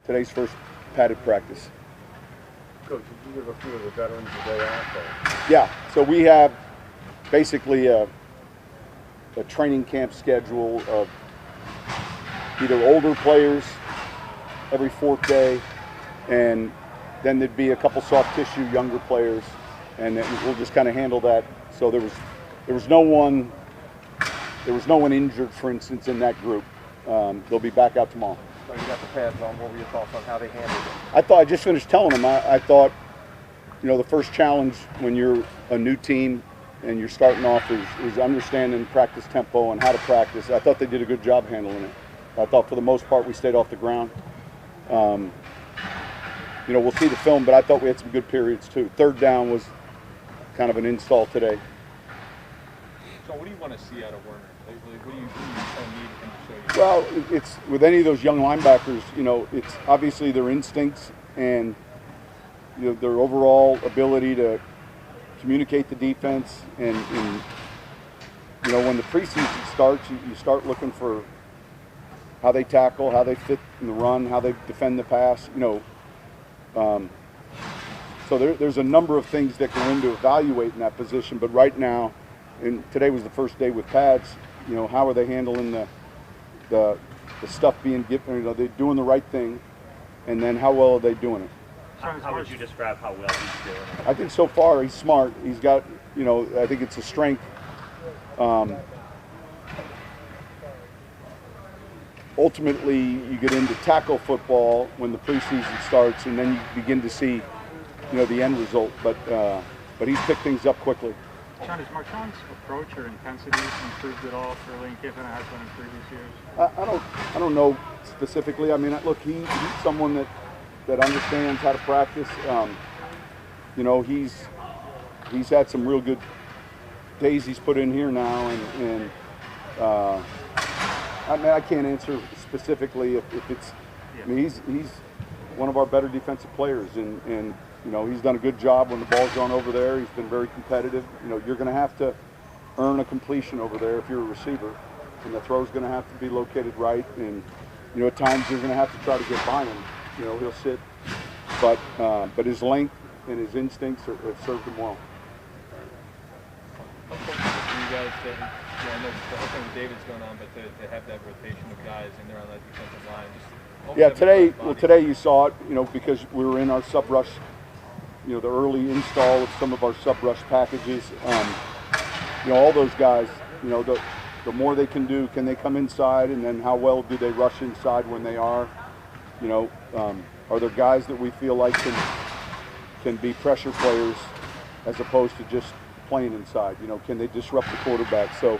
today's first padded practice. Coach, did you give a few of the veterans a day off? Or? Yeah, so we have basically a training camp schedule of either older players every fourth day, and then there'd be a couple soft tissue younger players, and we'll just kind of handle that. So there was no one injured, for instance, in that group. They'll be back out tomorrow. So you got the pads on. What were your thoughts on how they handled it? I just finished telling them. I thought, the first challenge when you're a new team and you're starting off is understanding practice tempo and how to practice. I thought they did a good job handling it. I thought for the most part we stayed off the ground. We'll see the film, but I thought we had some good periods too. Third down was kind of an install today. So what do you want to see out of Werner? What do you need him to show you? Well, it's with any of those young linebackers, it's obviously their instincts and their overall ability to communicate the defense. And when the preseason starts, you start looking for how they tackle, how they fit in the run, how they defend the pass. So there's a number of things that go into evaluating that position. But right now, and today was the first day with pads, how are they handling the stuff being given? Are they doing the right thing? And then how well are they doing it? How would you describe how well he's doing? I think so far he's smart. He's got, I think it's a strength. Ultimately, you get into tackle football when the preseason starts, and then you begin to see, the end result. But he's picked things up quickly. Sean, has Marshawn's approach or intensity improved at all for early camp than it has been in previous years? I don't know specifically. I mean, look, he's someone that understands how to practice. He's had some real good days he's put in here now, and I can't answer specifically if it's. I mean, he's one of our better defensive players, and he's done a good job when the ball's gone over there. He's been very competitive. You're going to have to earn a completion over there if you're a receiver, and the throw's going to have to be located right. And at times you're going to have to try to get by him. He'll sit, but his length and his instincts have served him well. How important is it for you guys to, I know the whole thing with David's going on, but to have that rotation of guys in there on that defensive line? Yeah, today you saw it, because we were in our sub rush, the early install of some of our sub rush packages. All those guys, the more they can do, can they come inside, and then how well do they rush inside when they are? Are there guys that we feel like can be pressure players as opposed to just playing inside? Can they disrupt the quarterback? So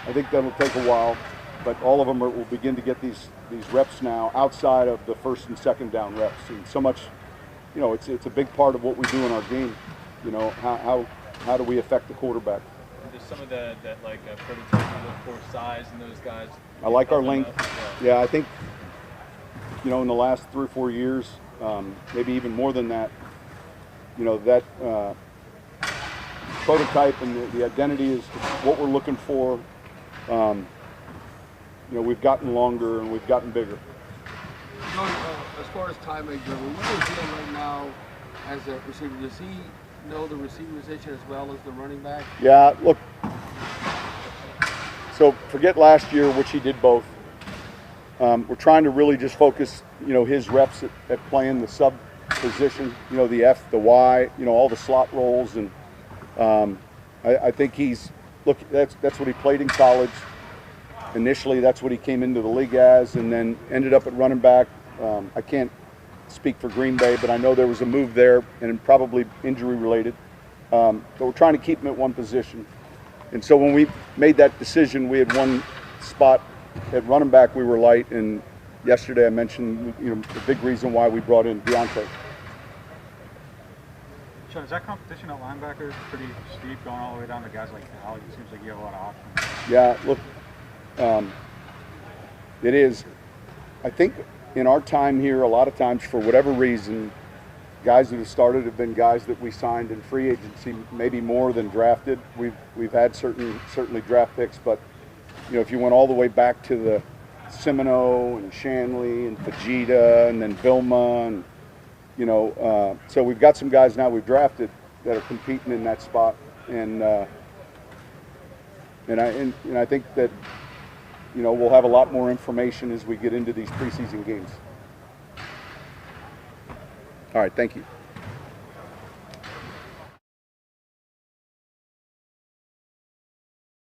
I think that'll take a while, but all of them will begin to get these reps now outside of the first and second down reps. And so much, it's a big part of what we do in our game. How do we affect the quarterback? And just some of that prototype you look for, size and those guys. I like our length. Yeah, I think in the last 3 or 4 years, maybe even more than that, that prototype and the identity is what we're looking for. We've gotten longer and we've gotten bigger. As far as timing, what is he right now as a receiver? Does he know the receiver position as well as the running back? Yeah, look. So forget last year, which he did both. We're trying to really just focus, his reps at playing the sub position, the F, the Y, all the slot roles, and I think that's what he played in college. Initially, that's what he came into the league as, and then ended up at running back. I can't speak for Green Bay, but I know there was a move there, and probably injury related. But we're trying to keep him at one position. And so when we made that decision, we had one spot at running back we were light, and yesterday I mentioned the big reason why we brought in Deontay. Sean, is that competition at linebacker pretty steep, going all the way down to guys like Al? It seems like you have a lot of options. Yeah, look, it is. I think in our time here, a lot of times, for whatever reason, guys that have started have been guys that we signed in free agency, maybe more than drafted. We've had certainly draft picks, but if you went all the way back to Semino and Shanley and Fajita and then Vilma and so we've got some guys now we've drafted that are competing in that spot, and I think that we'll have a lot more information as we get into these preseason games. All right, thank you.